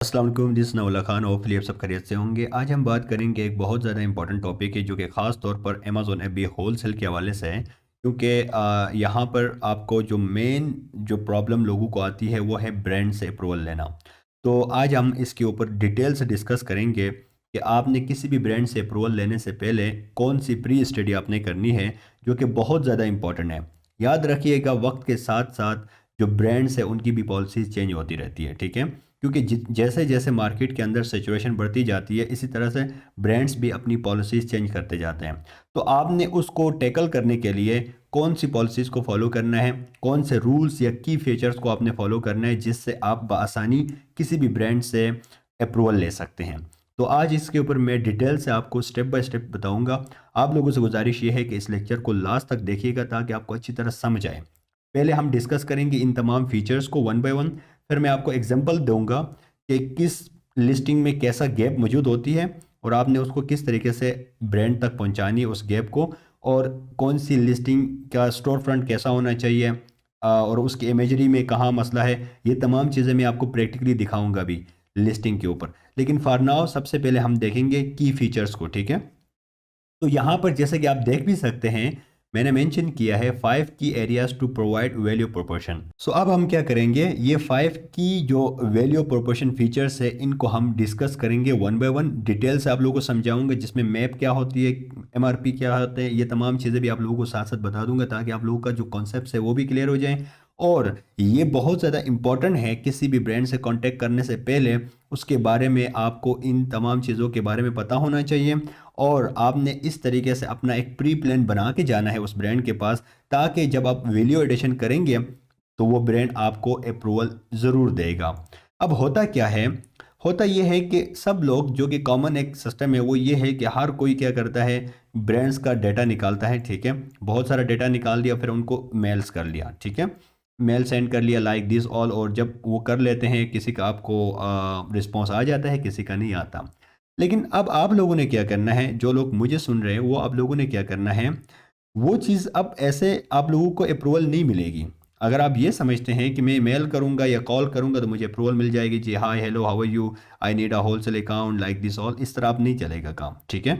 अस्सलाम वालेकुम, this नवला Khan. Hopefully आप सब खैरियत से होंगे। आज हम बात करेंगे एक बहुत ज़्यादा इंपॉर्टेंट टॉपिक है जो कि ख़ास तौर पर अमेज़न एफबी होलसेल के हवाले से है, क्योंकि यहाँ पर आपको जो मेन जो प्रॉब्लम लोगों को आती है वो है ब्रांड से अप्रूवल लेना। तो आज हम इसके ऊपर डिटेल से डिस्कस करेंगे कि आपने किसी भी ब्रांड से अप्रूवल लेने से पहले कौन सी प्री स्टडी आपने करनी है, जो कि बहुत ज़्यादा इंपॉर्टेंट है। याद रखिएगा, वक्त के साथ साथ जो ब्रांड्स है उनकी भी पॉलिसीज़ चेंज होती रहती है, ठीक है। क्योंकि जैसे जैसे मार्केट के अंदर सिचुएशन बढ़ती जाती है, इसी तरह से ब्रांड्स भी अपनी पॉलिसीज़ चेंज करते जाते हैं। तो आपने उसको टैकल करने के लिए कौन सी पॉलिसीज़ को फॉलो करना है, कौन से रूल्स या की फीचर्स को आपने फॉलो करना है, जिससे आप बआसानी किसी भी ब्रांड से अप्रूवल ले सकते हैं। तो आज इसके ऊपर मैं डिटेल से आपको स्टेप बाय स्टेप बताऊंगा। आप लोगों से गुजारिश ये है कि इस लेक्चर को लास्ट तक देखिएगा ताकि आपको अच्छी तरह समझ आए। पहले हम डिस्कस करेंगे इन तमाम फीचर्स को वन बाय वन। फिर मैं आपको एग्जांपल दूंगा कि किस लिस्टिंग में कैसा गैप मौजूद होती है और आपने उसको किस तरीके से ब्रांड तक पहुंचानी है उस गैप को, और कौन सी लिस्टिंग का स्टोर फ्रंट कैसा होना चाहिए, और उसकी इमेजरी में कहाँ मसला है। ये तमाम चीज़ें मैं आपको प्रैक्टिकली दिखाऊंगा अभी लिस्टिंग के ऊपर। लेकिन फॉर नाउ सबसे पहले हम देखेंगे की फीचर्स को, ठीक है। तो यहाँ पर जैसे कि आप देख भी सकते हैं, मैंने मेंशन किया है 5 की areas to provide value proportion. So अब हम क्या करेंगे, ये 5 की जो वैल्यू प्रोपोर्शन फीचर्स है इनको हम डिस्कस करेंगे वन बाय वन। डिटेल से आप लोगों को समझाऊंगा, जिसमें मैप क्या होती है, एमआरपी क्या होते हैं, ये तमाम चीज़ें भी आप लोगों को साथ साथ बता दूंगा ताकि आप लोगों का जो कॉन्सेप्ट है वो भी क्लियर हो जाए। और ये बहुत ज़्यादा इंपॉर्टेंट है, किसी भी ब्रांड से कांटेक्ट करने से पहले उसके बारे में आपको इन तमाम चीज़ों के बारे में पता होना चाहिए, और आपने इस तरीके से अपना एक प्री प्लान बना के जाना है उस ब्रांड के पास, ताकि जब आप वैल्यू एडिशन करेंगे तो वो ब्रांड आपको अप्रूवल ज़रूर देगा। अब होता क्या है, होता ये है कि सब लोग, जो कि कॉमन एक सिस्टम है, वो ये है कि हर कोई क्या करता है, ब्रांड्स का डेटा निकालता है, ठीक है। बहुत सारा डेटा निकाल दिया, फिर उनको मेल्स कर लिया, ठीक है। मेल सेंड कर लिया लाइक दिस ऑल, और जब वो कर लेते हैं किसी का आपको रिस्पॉन्स आ जाता है, किसी का नहीं आता। लेकिन अब आप लोगों ने क्या करना है, जो लोग मुझे सुन रहे हैं वो आप लोगों ने क्या करना है, वो चीज़ अब ऐसे आप लोगों को अप्रूवल नहीं मिलेगी। अगर आप ये समझते हैं कि मैं मेल करूंगा या कॉल करूंगा तो मुझे अप्रूवल मिल जाएगी, जी hi hello how are you, I need a wholesale account like this all, इस तरह आप नहीं चलेगा काम, ठीक है।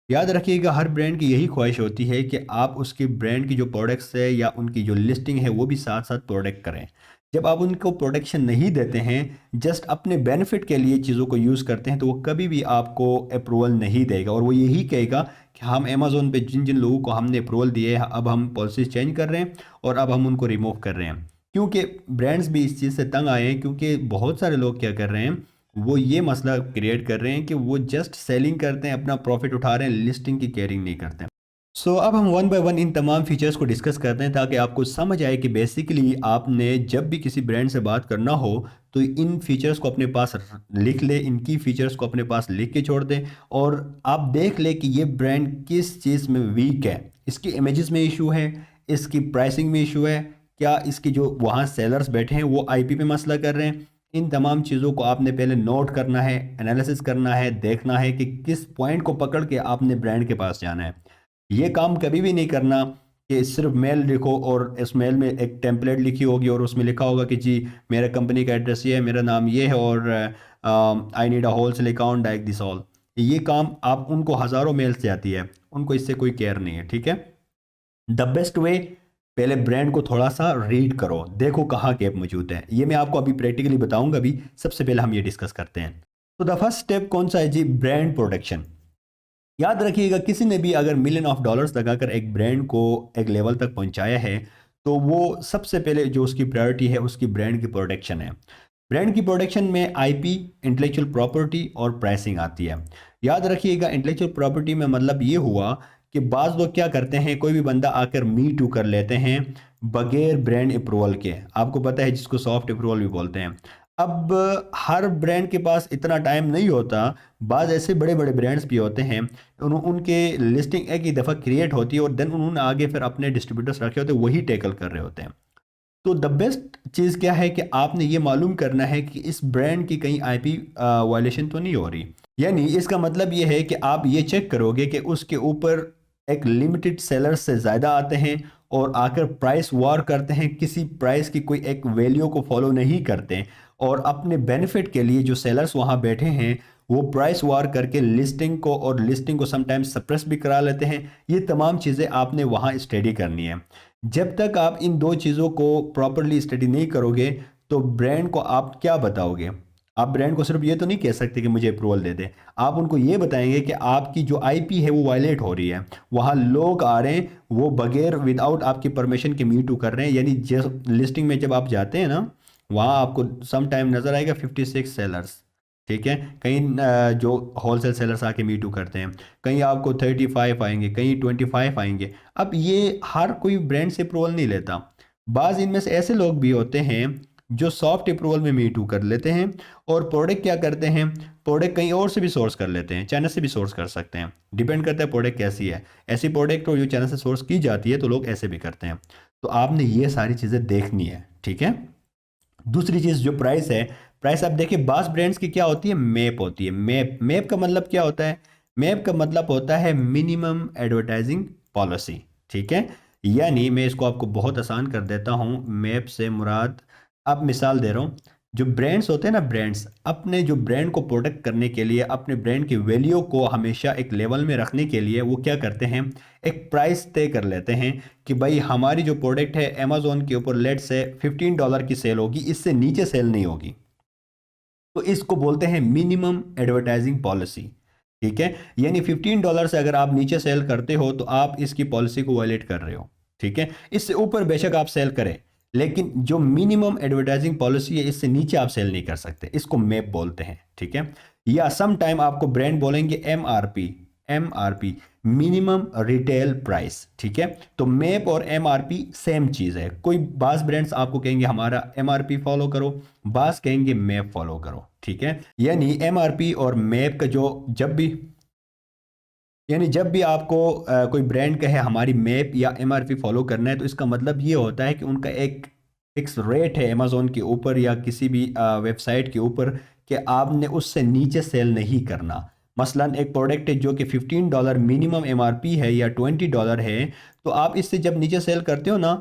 याद रखिएगा, हर ब्रांड की यही ख्वाहिश होती है कि आप उसके ब्रांड की जो प्रोडक्ट्स है या उनकी जो लिस्टिंग है वो भी साथ साथ प्रोडक्ट करें। जब आप उनको प्रोटेक्शन नहीं देते हैं, जस्ट अपने बेनिफिट के लिए चीज़ों को यूज़ करते हैं, तो वो कभी भी आपको अप्रूवल नहीं देगा, और वो यही कहेगा कि हम अमेज़ोन पे जिन जिन लोगों को हमने अप्रूवल दिए हैं अब हम पॉलिसीज चेंज कर रहे हैं और अब हम उनको रिमूव कर रहे हैं। क्योंकि ब्रांड्स भी इस चीज़ से तंग आए हैं, क्योंकि बहुत सारे लोग क्या कर रहे हैं, वो ये मसला क्रिएट कर रहे हैं कि वो जस्ट सेलिंग करते हैं, अपना प्रॉफिट उठा रहे हैं, लिस्टिंग की केयरिंग नहीं करते हैं। सो अब हम वन बाय वन इन तमाम फीचर्स को डिस्कस करते हैं ताकि आपको समझ आए कि बेसिकली आपने जब भी किसी ब्रांड से बात करना हो तो इन फीचर्स को अपने पास लिख ले, इनकी फीचर्स को अपने पास लिख के छोड़ दें, और आप देख ले कि ये ब्रांड किस चीज़ में वीक है। इसकी इमेजेस में इशू है, इसकी प्राइसिंग में इशू है, क्या इसकी जो वहाँ सेलर्स बैठे हैं वो आईपी पे मसला कर रहे हैं। इन तमाम चीज़ों को आपने पहले नोट करना है, एनालिसिस करना है, देखना है कि किस पॉइंट को पकड़ के आपने ब्रांड के पास जाना है। ये काम कभी भी नहीं करना कि सिर्फ मेल लिखो और इस मेल में एक टेम्पलेट लिखी होगी और उसमें लिखा होगा कि जी मेरा कंपनी का एड्रेस ये है, मेरा नाम ये है, और आई need a wholesale account like this all. ये काम आप उनको हज़ारों मेल से आती है, उनको इससे कोई केयर नहीं है, ठीक है। द बेस्ट वे, पहले ब्रांड को थोड़ा सा रीड करो, देखो कहाँ गैप मौजूद है। ये मैं आपको अभी प्रैक्टिकली बताऊंगा। अभी सबसे पहले हम ये डिस्कस करते हैं। तो द फर्स्ट स्टेप कौन सा है जी, ब्रांड प्रोटेक्शन। याद रखिएगा, किसी ने भी अगर मिलियन ऑफ डॉलर्स लगाकर एक ब्रांड को एक लेवल तक पहुंचाया है, तो वो सबसे पहले जो उसकी प्रायोरिटी है उसकी ब्रांड की प्रोटेक्शन है। ब्रांड की प्रोटेक्शन में आईपी, इंटेलेक्चुअल प्रॉपर्टी और प्राइसिंग आती है। याद रखिएगा, इंटेलेक्चुअल प्रॉपर्टी में मतलब ये हुआ कि बाज़ लोग क्या करते हैं, कोई भी बंदा आकर मी टू कर लेते हैं बगैर ब्रांड अप्रूवल के। आपको पता है जिसको सॉफ्ट अप्रूवल भी बोलते हैं। अब हर ब्रांड के पास इतना टाइम नहीं होता। बाज़ ऐसे बड़े बड़े ब्रांड्स भी होते हैं, उनके लिस्टिंग एक ही दफ़ा क्रिएट होती है और देन उन्होंने आगे फिर अपने डिस्ट्रीब्यूटर्स रखे होते हैं, वही टैकल कर रहे होते हैं। तो द बेस्ट चीज़ क्या है कि आपने ये मालूम करना है कि इस ब्रांड की कहीं आईपी वायलेशन तो नहीं हो रही। यानी इसका मतलब ये है कि आप ये चेक करोगे कि उसके ऊपर एक लिमिटेड सेलर्स से ज़्यादा आते हैं और आकर प्राइस वॉर करते हैं, किसी प्राइस की कोई एक वैल्यू को फॉलो नहीं करते हैं, और अपने बेनिफिट के लिए जो सेलर्स वहाँ बैठे हैं वो प्राइस वार करके लिस्टिंग को समटाइम्स सप्रेस भी करा लेते हैं। ये तमाम चीज़ें आपने वहाँ स्टडी करनी है। जब तक आप इन दो चीज़ों को प्रॉपरली स्टडी नहीं करोगे तो ब्रांड को आप क्या बताओगे? आप ब्रांड को सिर्फ ये तो नहीं कह सकते कि मुझे अप्रूवल दे दे, आप उनको ये बताएंगे कि आपकी जो आईपी है वो वायलेट हो रही है, वहाँ लोग आ रहे हैं वो बगैर विदाउट आपकी परमिशन के मी टू कर रहे हैं। यानी जिस लिस्टिंग में जब आप जाते हैं ना, वहाँ आपको सम टाइम नज़र आएगा 56 सेलर्स, ठीक है। कहीं जो होलसेल सेलर्स आके मी टू करते हैं, कहीं आपको 35 आएंगे, कहीं 25 आएंगे। अब ये हर कोई ब्रांड से अप्रूवल नहीं लेता। बाज़ इनमें से ऐसे लोग भी होते हैं जो सॉफ्ट अप्रूवल में मी टू कर लेते हैं और प्रोडक्ट क्या करते हैं, प्रोडक्ट कहीं और से भी सोर्स कर लेते हैं, चाइना से भी सोर्स कर सकते हैं, डिपेंड करता है प्रोडक्ट कैसी है। ऐसी प्रोडक्ट जो चाइना से सोर्स की जाती है तो लोग ऐसे भी करते हैं। तो आपने ये सारी चीज़ें देखनी है, ठीक है। दूसरी चीज़ जो प्राइस है, प्राइस आप देखिए बास ब्रांड्स की क्या होती है, मैप होती है। मैप का मतलब क्या होता है? मैप का मतलब होता है मिनिमम एडवर्टाइजिंग पॉलिसी, ठीक है। यानी मैं इसको आपको बहुत आसान कर देता हूँ, मैप से मुराद, अब मिसाल दे रहा हूँ, जो ब्रांड्स होते हैं ना, ब्रांड्स अपने जो ब्रांड को प्रोटेक्ट करने के लिए, अपने ब्रांड की वैल्यू को हमेशा एक लेवल में रखने के लिए वो क्या करते हैं, एक प्राइस तय कर लेते हैं कि भाई हमारी जो प्रोडक्ट है अमेजोन के ऊपर लेट से $15 की सेल होगी, इससे नीचे सेल नहीं होगी। तो इसको बोलते हैं मिनिमम एडवर्टाइजिंग पॉलिसी, ठीक है। यानी $15 से अगर आप नीचे सेल करते हो तो आप इसकी पॉलिसी को वायलेट कर रहे हो, ठीक है। इससे ऊपर बेशक आप सेल करें, लेकिन जो मिनिमम एडवर्टाइजिंग पॉलिसी है इससे नीचे आप सेल नहीं कर सकते, इसको मैप बोलते हैं, ठीक है। या सम टाइम आपको ब्रांड बोलेंगे एमआरपी, मिनिमम रिटेल प्राइस, ठीक है। तो मैप और एमआरपी सेम चीज है। कोई बास ब्रांड्स आपको कहेंगे हमारा एमआरपी फॉलो करो, बास कहेंगे मैप फॉलो करो, ठीक है। यानी एमआरपी और मैप का जो जब भी आपको कोई ब्रांड कहे हमारी मैप या एमआरपी फॉलो करना है, तो इसका मतलब ये होता है कि उनका एक फिक्स रेट है अमेजोन के ऊपर या किसी भी वेबसाइट के ऊपर कि आपने उससे नीचे सेल नहीं करना। मसलन एक प्रोडक्ट है जो कि $15 मिनिमम एमआरपी है या $20 है, तो आप इससे जब नीचे सेल करते हो ना,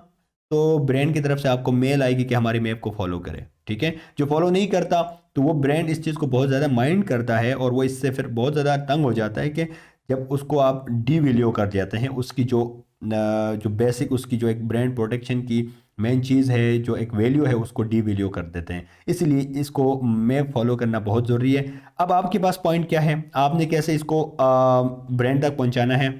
तो ब्रांड की तरफ से आपको मेल आएगी कि हमारी मैप को फॉलो करें, ठीक है। जो फॉलो नहीं करता तो वो ब्रांड इस चीज़ को बहुत ज़्यादा माइंड करता है और वो इससे फिर बहुत ज़्यादा तंग हो जाता है कि जब उसको आप डी वैल्यू कर जाते हैं, उसकी जो बेसिक उसकी जो एक ब्रांड प्रोटेक्शन की मेन चीज़ है, जो एक वैल्यू है, उसको डी वैल्यू कर देते हैं। इसलिए इसको मैप फॉलो करना बहुत ज़रूरी है। अब आपके पास पॉइंट क्या है, आपने कैसे इसको ब्रांड तक पहुंचाना है।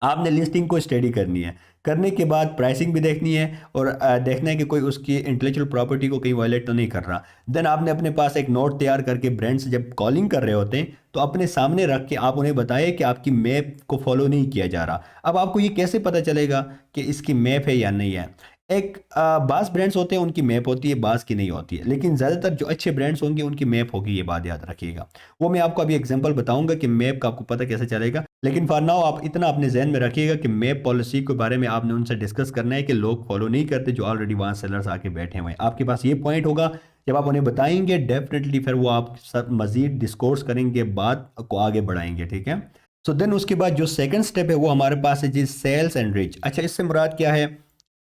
आपने लिस्टिंग को स्टडी करनी है, करने के बाद प्राइसिंग भी देखनी है और देखना है कि कोई उसकी इंटेलेक्चुअल प्रॉपर्टी को कहीं वायलेट तो नहीं कर रहा। देन आपने अपने पास एक नोट तैयार करके ब्रांड से जब कॉलिंग कर रहे होते हैं तो अपने सामने रख के आप उन्हें बताएं कि आपकी मैप को फॉलो नहीं किया जा रहा। अब आपको ये कैसे पता चलेगा कि इसकी मैप है या नहीं है? एक बास ब्रांड्स होते हैं उनकी मैप होती है, बास की नहीं होती है, लेकिन ज़्यादातर जो अच्छे ब्रांड्स होंगे उनकी मैप होगी, ये बात याद रखिएगा। वो मैं आपको अभी एग्जांपल बताऊंगा कि मैप का आपको पता कैसे चलेगा, लेकिन फॉर नाउ आप इतना अपने जहन में रखिएगा कि मैप पॉलिसी के बारे में आपने उनसे डिस्कस करना है कि लोग फॉलो नहीं करते जो ऑलरेडी वहाँ सेलर्स आके बैठे हुए हैं। आपके पास ये पॉइंट होगा, जब आप उन्हें बताएंगे डेफिनेटली फिर वो आप सब मजीद डिस्कोर्स करेंगे, बात को आगे बढ़ाएंगे, ठीक है। सो देन उसके बाद जो सेकंड स्टेप है वो हमारे पास है जी, सेल्स एंड रीच। अच्छा, इससे मुराद क्या है?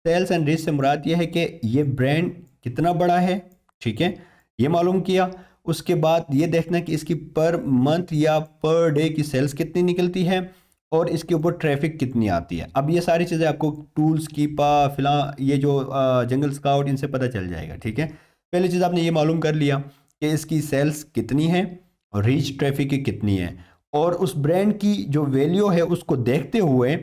सेल्स एंड रीच से मुराद ये है कि ये ब्रांड कितना बड़ा है, ठीक है, ये मालूम किया। उसके बाद ये देखना कि इसकी पर मंथ या पर डे की सेल्स कितनी निकलती है और इसके ऊपर ट्रैफिक कितनी आती है। अब ये सारी चीज़ें आपको टूल्स की फिला ये जो जंगल स्काउट, इनसे पता चल जाएगा, ठीक है। पहली चीज़ आपने ये मालूम कर लिया कि इसकी सेल्स कितनी है और रीच ट्रैफिक की कितनी है, और उस ब्रांड की जो वैल्यू है उसको देखते हुए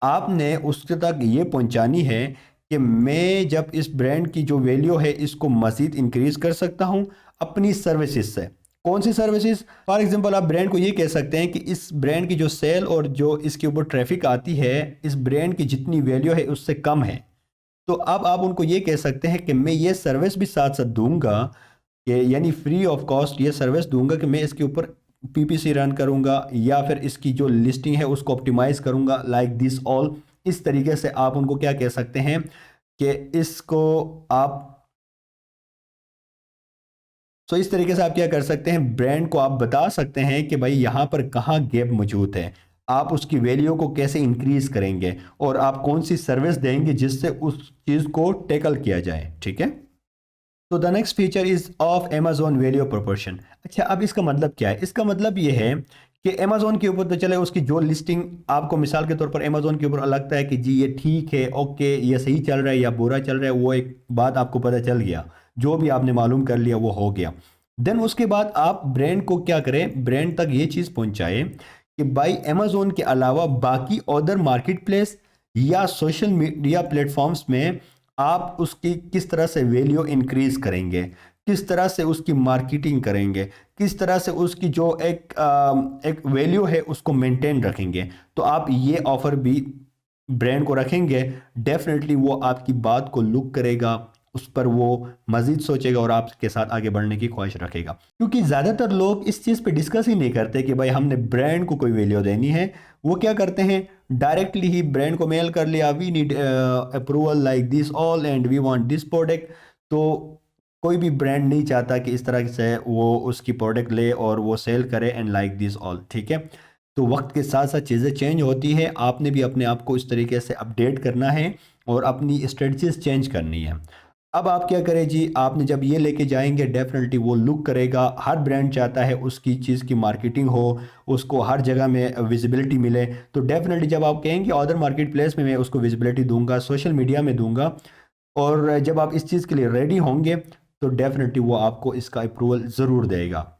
आपने उसके तक ये पहुंचानी है कि मैं जब इस ब्रांड की जो वैल्यू है इसको मज़ीद इंक्रीज कर सकता हूं अपनी सर्विसेज से। कौन सी सर्विसेज? फॉर एग्जांपल आप ब्रांड को ये कह सकते हैं कि इस ब्रांड की जो सेल और जो इसके ऊपर ट्रैफिक आती है इस ब्रांड की जितनी वैल्यू है उससे कम है। तो अब आप उनको ये कह सकते हैं कि मैं ये सर्विस भी साथ साथ दूंगा, कि यानी फ्री ऑफ कॉस्ट ये सर्विस दूंगा कि मैं इसके ऊपर पीपीसी रन करूंगा या फिर इसकी जो लिस्टिंग है उसको ऑप्टिमाइज करूंगा, लाइक दिस ऑल। इस तरीके से आप उनको क्या कह सकते हैं कि इसको आप इस तरीके से आप क्या कर सकते हैं, ब्रांड को आप बता सकते हैं कि भाई यहाँ पर कहाँ गैप मौजूद है, आप उसकी वैल्यू को कैसे इंक्रीज करेंगे और आप कौन सी सर्विस देंगे जिससे उस चीज़ को टैकल किया जाए, ठीक है। तो the next feature is of Amazon value proportion. अच्छा, अब इसका मतलब क्या है? इसका मतलब ये है कि अमेज़न के ऊपर तो चले उसकी जो लिस्टिंग आपको मिसाल के तौर पर अमेज़न के ऊपर लगता है कि जी ये ठीक है, ओके, ये सही चल रहा है या बुरा चल रहा है, वो एक बात आपको पता चल गया, जो भी आपने मालूम कर लिया वो हो गया। देन उसके बाद आप ब्रांड को क्या करें, ब्रांड तक ये चीज़ पहुंचाएं कि भाई अमेज़न के अलावा बाकी अदर मार्केट प्लेस या सोशल मीडिया प्लेटफॉर्म्स में आप उसकी किस तरह से वैल्यू इंक्रीज करेंगे, किस तरह से उसकी मार्केटिंग करेंगे, किस तरह से उसकी जो एक वैल्यू है उसको मेंटेन रखेंगे। तो आप ये ऑफर भी ब्रांड को रखेंगे, डेफिनेटली वो आपकी बात को लुक करेगा, उस पर वो मज़ीद सोचेगा और आपके साथ आगे बढ़ने की ख्वाहिश रखेगा। क्योंकि ज़्यादातर लोग इस चीज़ पे डिस्कस ही नहीं करते कि भाई हमने ब्रांड को कोई वैल्यू देनी है। वो क्या करते हैं, डायरेक्टली ही ब्रांड को मेल कर लिया, we need approval like this all and we want this product. तो कोई भी ब्रांड नहीं चाहता कि इस तरह से वो उसकी प्रोडक्ट ले और वो सेल करे एंड लाइक दिस ऑल, ठीक है। तो वक्त के साथ साथ चीज़ें चेंज होती है, आपने भी अपने आप को इस तरीके से अपडेट करना है और अपनी स्ट्रेटजीज चेंज करनी है। अब आप क्या करें जी, आपने जब ये लेके जाएंगे डेफिनेटली वो लुक करेगा। हर ब्रांड चाहता है उसकी चीज़ की मार्केटिंग हो, उसको हर जगह में विजिबिलिटी मिले। तो डेफिनेटली जब आप कहेंगे अदर मार्केट प्लेस में मैं उसको विजिबिलिटी दूंगा, सोशल मीडिया में दूंगा, और जब आप इस चीज़ के लिए रेडी होंगे तो डेफिनेटली वो आपको इसका अप्रूवल ज़रूर देगा।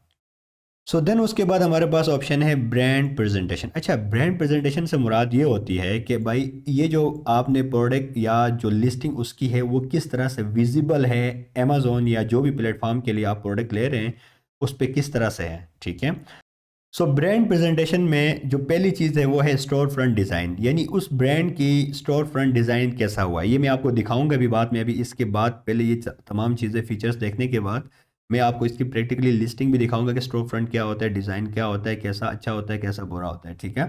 सो देन उसके बाद हमारे पास ऑप्शन है ब्रांड प्रेजेंटेशन। अच्छा, ब्रांड प्रेजेंटेशन से मुराद ये होती है कि भाई ये जो आपने प्रोडक्ट या जो लिस्टिंग उसकी है वो किस तरह से विजिबल है, अमेज़न या जो भी प्लेटफॉर्म के लिए आप प्रोडक्ट ले रहे हैं उस पर किस तरह से है, ठीक है। सो ब्रांड प्रेजेंटेशन में जो पहली चीज़ है वो है स्टोर फ्रंट डिज़ाइन, यानी उस ब्रांड की स्टोर फ्रंट डिज़ाइन कैसा हुआ है ये मैं आपको दिखाऊंगा अभी बाद में। अभी इसके बाद पहले ये तमाम चीज़ें फीचर्स देखने के बाद मैं आपको इसकी प्रैक्टिकली लिस्टिंग भी दिखाऊंगा कि स्टोर फ्रंट क्या होता है, डिज़ाइन क्या होता है, कैसा अच्छा होता है, कैसा बुरा होता है, ठीक है।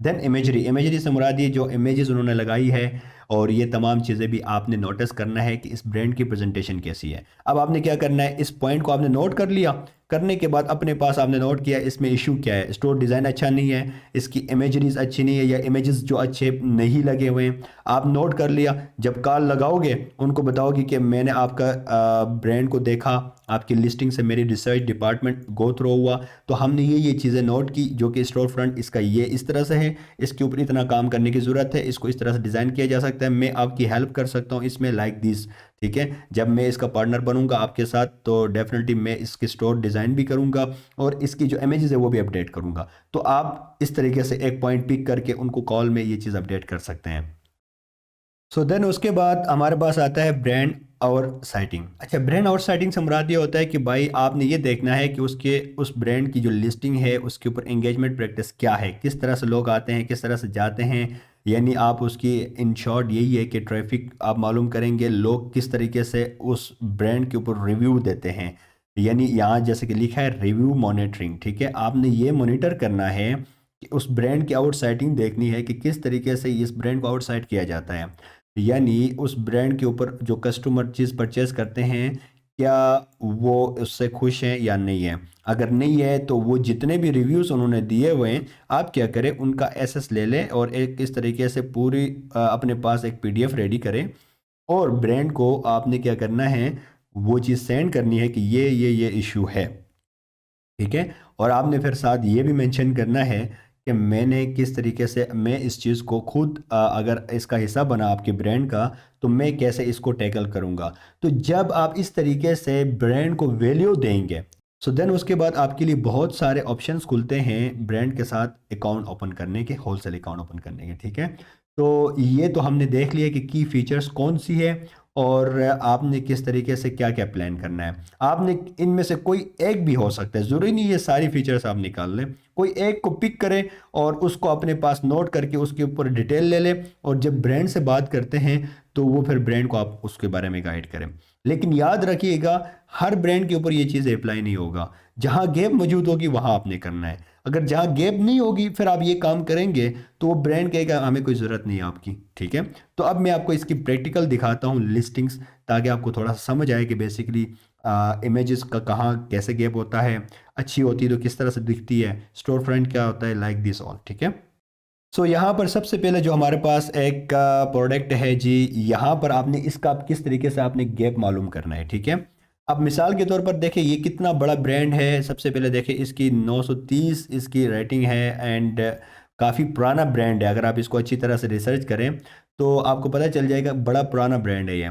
देन इमेजरी, इमेजरी से मुराद ये जो इमेजेस उन्होंने लगाई है और ये तमाम चीज़ें भी आपने नोटिस करना है कि इस ब्रांड की प्रेजेंटेशन कैसी है। अब आपने क्या करना है, इस पॉइंट को आपने नोट कर लिया, करने के बाद अपने पास आपने नोट किया इसमें इशू क्या है, स्टोर डिज़ाइन अच्छा नहीं है, इसकी इमेजरीज अच्छी नहीं है या इमेजेस जो अच्छे नहीं लगे हुए हैं, आप नोट कर लिया। जब कॉल लगाओगे उनको बताओगे कि मैंने आपका ब्रांड को देखा, आपकी लिस्टिंग से मेरी रिसर्च डिपार्टमेंट गो थ्रू हुआ, तो हमने ये चीज़ें नोट की जो कि स्टोर फ्रंट इसका ये इस तरह से है, इसके ऊपर इतना काम करने की ज़रूरत है, इसको इस तरह से डिज़ाइन किया जा सकता है, मैं आपकी हेल्प कर सकता हूँ इसमें लाइक दिस, ठीक है। जब मैं इसका पार्टनर बनूंगा आपके साथ तो डेफिनेटली मैं इसकी स्टोर डिज़ाइन भी करूंगा और इसकी जो इमेजेस है वो भी अपडेट करूंगा। तो आप इस तरीके से एक पॉइंट पिक करके उनको कॉल में ये चीज़ अपडेट कर सकते हैं। सो देन उसके बाद हमारे पास आता है ब्रांड और साइटिंग। अच्छा, ब्रांड और साइटिंग से मुराद ये होता है कि भाई आपने ये देखना है कि उसके उस ब्रांड की जो लिस्टिंग है उसके ऊपर एंगेजमेंट प्रैक्टिस क्या है, किस तरह से लोग आते हैं, किस तरह से जाते हैं। यानी आप उसकी इन शॉर्ट यही है कि ट्रैफिक आप मालूम करेंगे, लोग किस तरीके से उस ब्रांड के ऊपर रिव्यू देते हैं। यानी यहाँ जैसे कि लिखा है रिव्यू मॉनिटरिंग, ठीक है। आपने ये मॉनिटर करना है कि उस ब्रांड की आउटसाइटिंग देखनी है कि किस तरीके से इस ब्रांड को आउटसाइट किया जाता है। यानी उस ब्रांड के ऊपर जो कस्टमर चीज़ परचेज करते हैं क्या वो उससे खुश हैं या नहीं है। अगर नहीं है तो वो जितने भी रिव्यूज़ उन्होंने दिए हुए हैं आप क्या करें उनका एसेस ले लें और एक इस तरीके से पूरी अपने पास एक पीडीएफ रेडी करें और ब्रांड को आपने क्या करना है वो चीज़ सेंड करनी है कि ये इशू है, ठीक है। और आपने फिर साथ ये भी मेंशन करना है कि मैंने किस तरीके से मैं इस चीज़ को खुद अगर इसका हिस्सा बना आपके ब्रांड का तो मैं कैसे इसको टैकल करूँगा। तो जब आप इस तरीके से ब्रांड को वैल्यू देंगे सो देन उसके बाद आपके लिए बहुत सारे ऑप्शंस खुलते हैं ब्रांड के साथ अकाउंट ओपन करने के, होलसेल अकाउंट ओपन करने के, ठीक है। तो ये तो हमने देख लिया कि की फीचर्स कौन सी है और आपने किस तरीके से क्या क्या प्लान करना है। आपने इनमें से कोई एक भी हो सकता है, ज़रूरी नहीं ये सारी फीचर्स आप निकाल लें, कोई एक को पिक करें और उसको अपने पास नोट करके उसके ऊपर डिटेल ले लें और जब ब्रांड से बात करते हैं तो वो फिर ब्रांड को आप उसके बारे में गाइड करें। लेकिन याद रखिएगा हर ब्रांड के ऊपर ये चीज़ अप्लाई नहीं होगा, जहाँ गैप मौजूद होगी वहाँ आपने करना है। अगर जहाँ गैप नहीं होगी फिर आप ये काम करेंगे तो वो ब्रांड कहेगा हमें कोई ज़रूरत नहीं है आपकी, ठीक है। तो अब मैं आपको इसकी प्रैक्टिकल दिखाता हूँ लिस्टिंग्स, ताकि आपको थोड़ा सा समझ आए कि बेसिकली इमेजेस का कहाँ कैसे गैप होता है, अच्छी होती है तो किस तरह से दिखती है, स्टोर फ्रंट क्या होता है, लाइक दिस ऑल, ठीक है। सो यहाँ पर सबसे पहले जो हमारे पास एक प्रोडक्ट है जी, यहाँ पर आपने इसका किस तरीके से आपने गैप मालूम करना है, ठीक है। अब मिसाल के तौर पर देखें ये कितना बड़ा ब्रांड है। सबसे पहले देखें इसकी 930 इसकी रेटिंग है एंड काफ़ी पुराना ब्रांड है। अगर आप इसको अच्छी तरह से रिसर्च करें तो आपको पता चल जाएगा बड़ा पुराना ब्रांड है ये।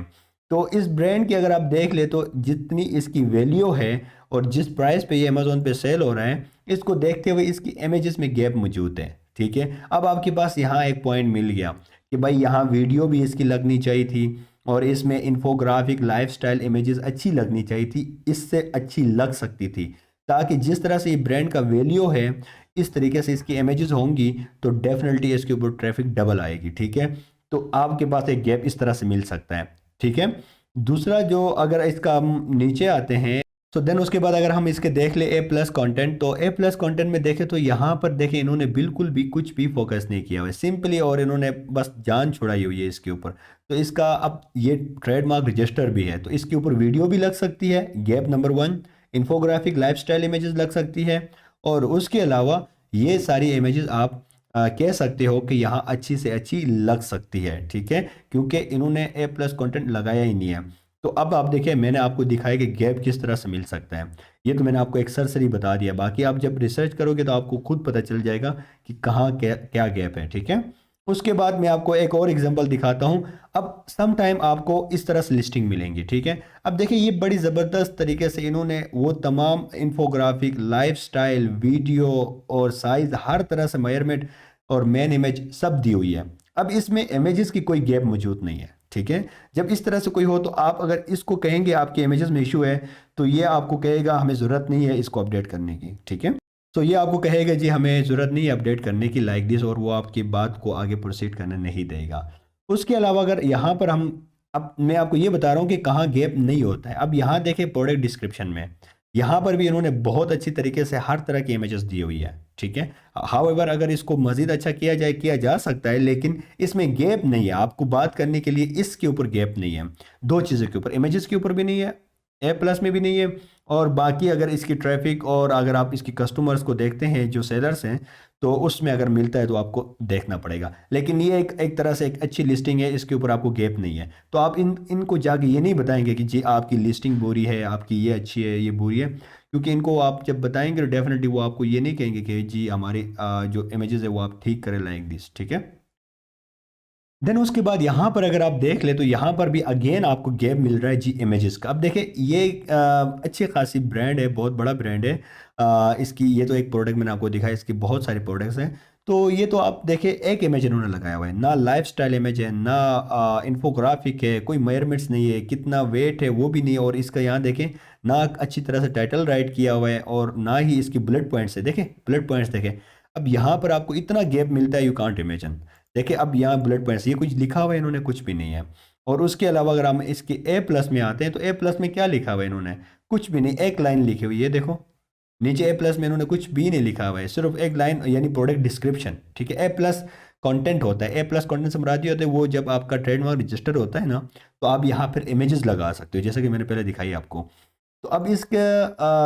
तो इस ब्रांड की अगर आप देख ले तो जितनी इसकी वैल्यू है और जिस प्राइस पे ये अमेज़ोन पे सेल हो रहा है, इसको देखते हुए इसकी इमेजेस में गैप मौजूद है। ठीक है, अब आपके पास यहाँ एक पॉइंट मिल गया कि भाई यहाँ वीडियो भी इसकी लगनी चाहिए थी और इसमें इन्फोग्राफिक लाइफस्टाइल इमेजेस अच्छी लगनी चाहिए थी, इससे अच्छी लग सकती थी, ताकि जिस तरह से ये ब्रांड का वैल्यू है इस तरीके से इसकी इमेजेस होंगी तो डेफिनेटली इसके ऊपर ट्रैफिक डबल आएगी। ठीक है, तो आपके पास एक गैप इस तरह से मिल सकता है। ठीक है, दूसरा जो अगर इसका हम नीचे आते हैं तो देन उसके बाद अगर हम इसके देख ले ए प्लस कंटेंट, तो ए प्लस कंटेंट में देखें तो यहाँ पर देखें इन्होंने बिल्कुल भी कुछ भी फोकस नहीं किया हुआ है सिंपली, और इन्होंने बस जान छुड़ाई हुई है इसके ऊपर। तो इसका अब ये ट्रेडमार्क रजिस्टर भी है, तो इसके ऊपर वीडियो भी लग सकती है, gap number 1, infographic lifestyle images लग सकती है, और उसके अलावा ये सारी इमेजेस आप कह सकते हो कि यहाँ अच्छी से अच्छी लग सकती है। ठीक है, क्योंकि इन्होंने ए प्लस कंटेंट लगाया ही नहीं है। तो अब आप देखिए मैंने आपको दिखाया कि गैप किस तरह से मिल सकता है। ये तो मैंने आपको एक सरसरी बता दिया, बाकी आप जब रिसर्च करोगे तो आपको खुद पता चल जाएगा कि कहाँ क्या क्या गैप है। ठीक है, उसके बाद मैं आपको एक और एग्जांपल दिखाता हूँ। अब सम टाइम आपको इस तरह से लिस्टिंग मिलेंगी। ठीक है, अब देखिए ये बड़ी ज़बरदस्त तरीके से इन्होंने वो तमाम इन्फोग्राफिक लाइफस्टाइल वीडियो और साइज़ हर तरह से मेजरमेंट और मेन इमेज सब दी हुई है। अब इसमें इमेजेस की कोई गैप मौजूद नहीं है। ठीक है, जब इस तरह से कोई हो तो आप अगर इसको कहेंगे आपके इमेजेस में इशू है तो ये आपको कहेगा हमें ज़रूरत नहीं है इसको अपडेट करने की। ठीक है, तो ये आपको कहेगा जी हमें ज़रूरत नहीं है अपडेट करने की लाइक दिस, और वो आपकी बात को आगे प्रोसीड करने नहीं देगा। उसके अलावा अगर यहाँ पर हम, अब मैं आपको ये बता रहा हूँ कि कहाँ गैप नहीं होता है। अब यहाँ देखें प्रोडक्ट डिस्क्रिप्शन में, यहाँ पर भी इन्होंने बहुत अच्छी तरीके से हर तरह की इमेजेस दी हुई है। ठीक है, हाउएवर अगर इसको मज़ीद अच्छा किया जाए किया जा सकता है, लेकिन इसमें गैप नहीं है। आपको बात करने के लिए इसके ऊपर गैप नहीं है, दो चीज़ों के ऊपर, इमेजेस के ऊपर भी नहीं है, ए प्लस में भी नहीं है, और बाकी अगर इसकी ट्रैफिक और अगर आप इसकी कस्टमर्स को देखते हैं जो सेलर्स हैं तो उसमें अगर मिलता है तो आपको देखना पड़ेगा। लेकिन ये एक तरह से एक अच्छी लिस्टिंग है, इसके ऊपर आपको गैप नहीं है। तो आप इनको जाके ये नहीं बताएंगे कि जी आपकी लिस्टिंग बुरी है, आपकी ये अच्छी है ये बुरी है, क्योंकि इनको आप जब बताएंगे तो डेफिनेटली वो आपको ये नहीं कहेंगे कि जी हमारी जो इमेजेस है वो आप ठीक करें लाइक दिस। ठीक है, देन उसके बाद यहाँ पर अगर आप देख ले तो यहाँ पर भी अगेन आपको गैप मिल रहा है जी इमेजेस का। अब देखें ये अच्छी खासी ब्रांड है, बहुत बड़ा ब्रांड है। इसकी ये तो एक प्रोडक्ट मैंने आपको दिखाया, इसकी बहुत सारे प्रोडक्ट्स हैं। तो ये तो आप देखें एक इमेज इन्होंने लगाया हुआ है, ना लाइफस्टाइल इमेज है, ना इन्फोग्राफिक है, कोई मेजरमेंट्स नहीं है, कितना वेट है वो भी नहीं है, और इसका यहाँ देखें ना अच्छी तरह से टाइटल राइट किया हुआ है और ना ही इसकी बुलेट पॉइंट्स है। देखें बुलेट पॉइंट्स देखें, अब यहाँ पर आपको इतना गैप मिलता है यू कांट इमेजिन। देखिए अब यहाँ बुलेट पॉइंट्स ये कुछ लिखा हुआ है इन्होंने, कुछ भी नहीं है। और उसके अलावा अगर हम इसके ए प्लस में आते हैं तो ए प्लस में क्या लिखा हुआ है इन्होंने, कुछ भी नहीं, एक लाइन लिखी हुई है। देखो नीचे ए प्लस में इन्होंने कुछ भी नहीं लिखा हुआ है, सिर्फ एक लाइन यानी प्रोडक्ट डिस्क्रिप्शन। ठीक है, ए प्लस कंटेंट होता है, ए प्लस कंटेंट से मुराद ये होता है वो जब आपका ट्रेडमार्क रजिस्टर होता है ना तो आप यहाँ फिर इमेजेस लगा सकते हो, जैसे कि मैंने पहले दिखाई आपको। तो अब इसका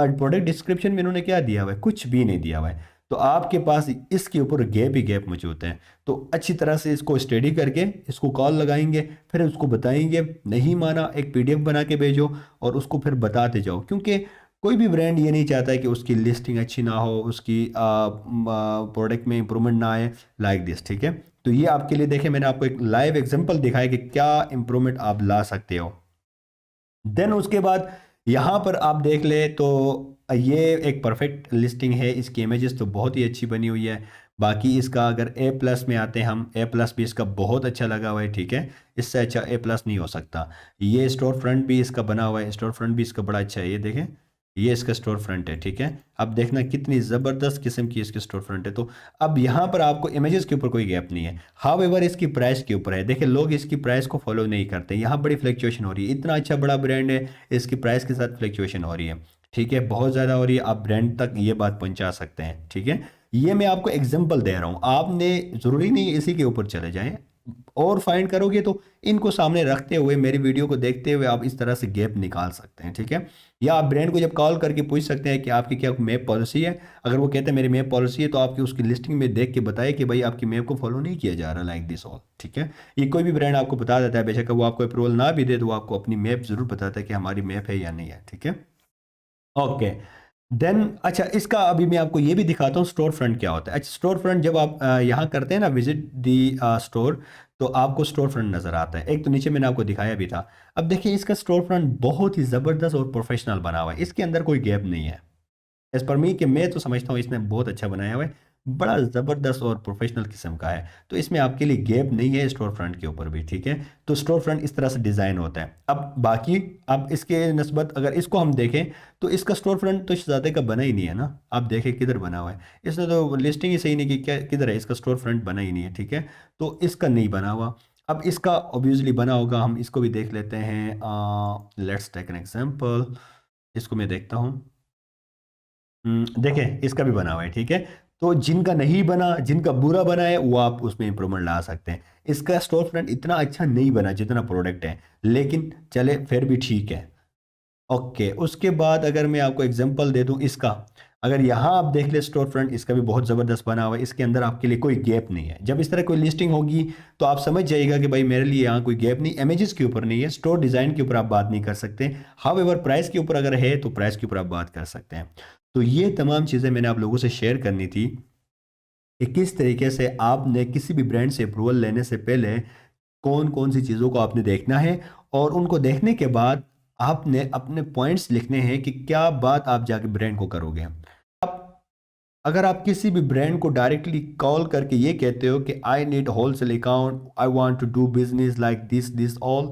प्रोडक्ट डिस्क्रिप्शन में इन्होंने क्या दिया हुआ है, कुछ भी नहीं दिया हुआ है। तो आपके पास इसके ऊपर गैप ही गैप मौजूद है। तो अच्छी तरह से इसको स्टडी करके इसको कॉल लगाएंगे, फिर उसको बताएंगे, नहीं माना एक पीडीएफ बना के भेजो और उसको फिर बताते जाओ, क्योंकि कोई भी ब्रांड ये नहीं चाहता है कि उसकी लिस्टिंग अच्छी ना हो, उसकी प्रोडक्ट में इंप्रूवमेंट ना आए लाइक दिस। ठीक है, तो ये आपके लिए देखें मैंने आपको एक लाइव एग्जांपल दिखाया कि क्या इंप्रूवमेंट आप ला सकते हो। देन उसके बाद यहाँ पर आप देख ले तो ये एक परफेक्ट लिस्टिंग है, इसकी इमेजेस तो बहुत ही अच्छी बनी हुई है। बाकी इसका अगर ए प्लस में आते हैं हम, ए प्लस भी इसका बहुत अच्छा लगा हुआ है। ठीक है, इससे अच्छा ए प्लस नहीं हो सकता। ये स्टोर फ्रंट भी इसका बना हुआ है, स्टोर फ्रंट भी इसका बड़ा अच्छा है, ये देखें ये इसका स्टोर फ्रंट है। ठीक है, अब देखना कितनी ज़बरदस्त किस्म की इसकी स्टोर फ्रंट है। तो अब यहाँ पर आपको इमेजेस के ऊपर कोई गैप नहीं है, हाउएवर इसकी प्राइस के ऊपर है। देखिए लोग इसकी प्राइस को फॉलो नहीं करते, यहाँ बड़ी फ्लक्चुएशन हो रही है, इतना अच्छा बड़ा ब्रांड है इसकी प्राइस के साथ फ्लक्चुएशन हो रही है। ठीक है, बहुत ज़्यादा हो रही है, आप ब्रांड तक ये बात पहुँचा सकते हैं। ठीक है, ये मैं आपको एग्जाम्पल दे रहा हूँ, आपने ज़रूरी नहीं इसी के ऊपर चले जाएँ, और फाइंड करोगे तो इनको सामने रखते हुए मेरी वीडियो को देखते हुए आप इस तरह से गैप निकाल सकते हैं, ठीक है। या आप ब्रांड को जब कॉल करके पूछ सकते हैं कि आपकी क्या मैप पॉलिसी है। अगर वो कहते हैं मेरी मैप पॉलिसी है तो आपकी उसकी लिस्टिंग में देख के बताए कि भाई आपकी मैप को फॉलो नहीं किया जा रहा, लाइक दिस ऑल, ठीक है। ये कोई भी ब्रांड आपको बता देता है, बेशक वो आपको अप्रूवल ना भी दे तो वो आपको अपनी मैप जरूर बताता है कि हमारी मैप है या नहीं है, ठीक है। ओके, देन अच्छा, इसका अभी मैं आपको ये भी दिखाता हूँ स्टोर फ्रंट क्या होता है। अच्छा, स्टोर फ्रंट जब आप यहाँ करते हैं ना विजिट दी स्टोर, तो आपको स्टोर फ्रंट नज़र आता है। एक तो नीचे मैंने आपको दिखाया भी था। अब देखिए इसका स्टोर फ्रंट बहुत ही ज़बरदस्त और प्रोफेशनल बना हुआ है, इसके अंदर कोई गैप नहीं है। एज़ पर मी कि मैं तो समझता हूँ इसने बहुत अच्छा बनाया हुआ है, बड़ा ज़बरदस्त और प्रोफेशनल किस्म का है। तो इसमें आपके लिए गैप नहीं है स्टोर फ्रंट के ऊपर भी, ठीक है। तो स्टोर फ्रंट इस तरह से डिज़ाइन होता है। अब बाकी, अब इसके नस्बत अगर इसको हम देखें तो इसका स्टोर फ्रंट तो ज़्यादा का बना ही नहीं है ना। आप देखें किधर बना हुआ है, इसने तो लिस्टिंग ही सही नहीं की, क्या किधर है इसका स्टोर फ्रंट बना ही नहीं है, ठीक है। तो इसका नहीं बना हुआ। अब इसका ऑब्वियसली बना होगा, हम इसको भी देख लेते हैं। लेट्स टेक एन एग्जांपल, इसको मैं देखता हूँ। देखें इसका भी बना हुआ है, ठीक है। तो जिनका नहीं बना, जिनका बुरा बना है, वो आप उसमें इंप्रूवमेंट ला सकते हैं। इसका स्टोर फ्रंट इतना अच्छा नहीं बना जितना प्रोडक्ट है, लेकिन चले फिर भी ठीक है। ओके, उसके बाद अगर मैं आपको एग्जांपल दे दूं इसका, अगर यहाँ आप देख ले स्टोर फ्रंट, इसका भी बहुत ज़बरदस्त बना हुआ है। इसके अंदर आपके लिए कोई गैप नहीं है। जब इस तरह कोई लिस्टिंग होगी तो आप समझ जाइएगा कि भाई मेरे लिए यहाँ कोई गैप नहीं, इमेजेस के ऊपर नहीं है, स्टोर डिज़ाइन के ऊपर आप बात नहीं कर सकते। हाउएवर प्राइस के ऊपर अगर है तो प्राइस के ऊपर आप बात कर सकते हैं। तो ये तमाम चीज़ें मैंने आप लोगों से शेयर करनी थी कि किस तरीके से आपने किसी भी ब्रांड से अप्रूवल लेने से पहले कौन कौन सी चीज़ों को आपने देखना है, और उनको देखने के बाद आपने अपने पॉइंट्स लिखने हैं कि क्या बात आप जाके ब्रांड को करोगे। आप, अगर आप किसी भी ब्रांड को डायरेक्टली कॉल करके ये कहते हो कि I need wholesale account, I want to do business like this this all,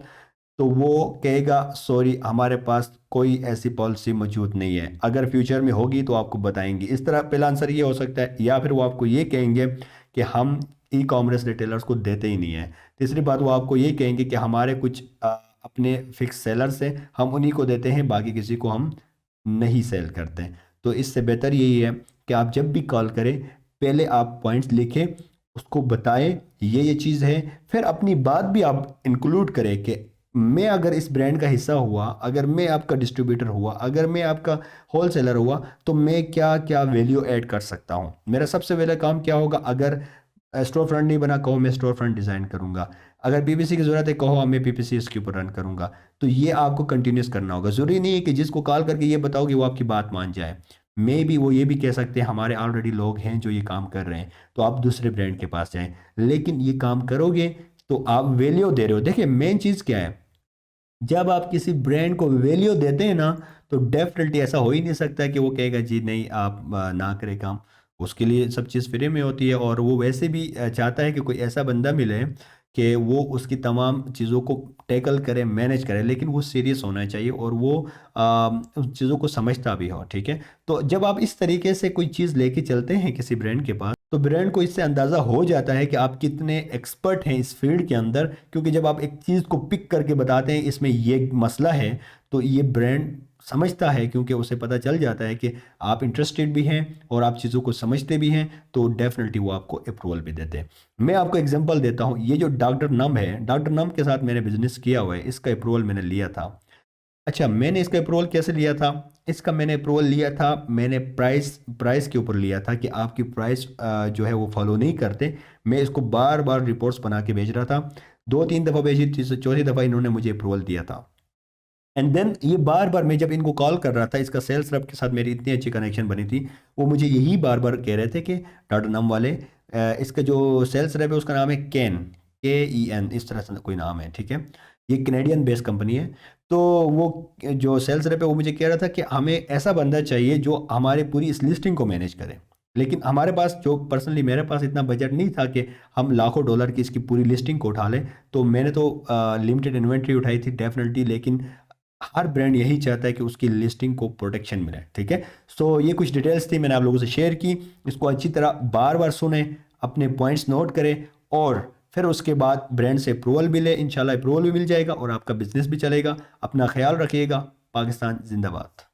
तो वो कहेगा सॉरी हमारे पास कोई ऐसी पॉलिसी मौजूद नहीं है, अगर फ्यूचर में होगी तो आपको बताएंगे। इस तरह पहला आंसर ये हो सकता है, या फिर वो आपको ये कहेंगे कि हम ई कॉमर्स रिटेलर्स को देते ही नहीं है। तीसरी बात, वो आपको ये कहेंगे कि हमारे कुछ अपने फिक्स सेलर्स हैं, हम उन्हीं को देते हैं, बाकी किसी को हम नहीं सेल करते हैं। तो इससे बेहतर यही है कि आप जब भी कॉल करें पहले आप पॉइंट्स लिखें, उसको बताएं ये चीज़ है, फिर अपनी बात भी आप इंक्लूड करें कि मैं अगर इस ब्रांड का हिस्सा हुआ, अगर मैं आपका डिस्ट्रीब्यूटर हुआ, अगर मैं आपका होलसेलर हुआ, तो मैं क्या क्या वैल्यू ऐड कर सकता हूँ। मेरा सबसे पहला काम क्या होगा, अगर स्टोर फ्रंट नहीं बना कहो मैं स्टोर फ्रंट डिज़ाइन करूँगा, अगर पीपीसी की ज़रूरत है कहो मैं पीपीसी इसके ऊपर रन करूँगा। तो ये आपको कंटिन्यूस करना होगा। ज़रूरी नहीं है कि जिसको कॉल करके ये बताओ कि वो आपकी बात मान जाए। मे बी वो ये भी कह सकते हैं हमारे ऑलरेडी लोग हैं जो ये काम कर रहे हैं, तो आप दूसरे ब्रांड के पास जाएं। लेकिन ये काम करोगे तो आप वैल्यू दे रहे हो। देखिए मेन चीज़ क्या है, जब आप किसी ब्रांड को वैल्यू देते हैं ना, तो डेफिनेटली ऐसा हो ही नहीं सकता कि वो कहेगा जी नहीं आप ना करें काम। उसके लिए सब चीज़ फ्री में होती है, और वो वैसे भी चाहता है कि कोई ऐसा बंदा मिले कि वो उसकी तमाम चीज़ों को टैकल करे, मैनेज करे, लेकिन वो सीरियस होना चाहिए और वो उन चीज़ों को समझता भी हो, ठीक है। तो जब आप इस तरीके से कोई चीज़ लेके चलते हैं किसी ब्रांड के पास, तो ब्रांड को इससे अंदाज़ा हो जाता है कि आप कितने एक्सपर्ट हैं इस फील्ड के अंदर। क्योंकि जब आप एक चीज़ को पिक करके बताते हैं इसमें ये मसला है, तो ये ब्रांड समझता है, क्योंकि उसे पता चल जाता है कि आप इंटरेस्टेड भी हैं और आप चीज़ों को समझते भी हैं, तो डेफिनेटली वो आपको अप्रूवल भी देते हैं। मैं आपको एग्जांपल देता हूँ, ये जो डॉक्टर नम है, डॉक्टर नम के साथ मैंने बिजनेस किया हुआ है, इसका अप्रूवल मैंने लिया था। अच्छा, मैंने इसका अप्रूवल कैसे लिया था? इसका मैंने अप्रूवल लिया था, मैंने प्राइस प्राइस के ऊपर लिया था कि आपकी प्राइस जो है वो फॉलो नहीं करते। मैं इसको बार बार रिपोर्ट्स बना के भेज रहा था, 2-3 दफ़ा भेजी, चौथी दफ़ा इन्होंने मुझे अप्रूवल दिया था। एंड देन ये बार बार मैं जब इनको कॉल कर रहा था, इसका सेल्स रेप के साथ मेरी इतनी अच्छी कनेक्शन बनी थी, वो मुझे यही बार बार कह रहे थे कि टाटा नम वाले, इसका जो सेल्स रेप है उसका नाम है कैन, KEN, इस तरह से कोई नाम है, ठीक है। ये कनेडियन बेस्ड कंपनी है। तो वो जो सेल्स रेप है वो मुझे कह रहा था कि हमें ऐसा बंदा चाहिए जो हमारे पूरी इस लिस्टिंग को मैनेज करे। लेकिन हमारे पास, जो पर्सनली मेरे पास इतना बजट नहीं था कि हम लाखों डॉलर की इसकी पूरी लिस्टिंग को उठा लें। तो मैंने तो लिमिटेड इन्वेंट्री उठाई थी डेफिनेटली, लेकिन हर ब्रांड यही चाहता है कि उसकी लिस्टिंग को प्रोटेक्शन मिले, ठीक है। सो ये कुछ डिटेल्स थी, मैंने आप लोगों से शेयर की। इसको अच्छी तरह बार बार सुने, अपने पॉइंट्स नोट करें, और फिर उसके बाद ब्रांड से अप्रूवल भी ले। इंशाल्लाह अप्रूवल भी मिल जाएगा और आपका बिजनेस भी चलेगा। अपना ख्याल रखिएगा। पाकिस्तान जिंदाबाद।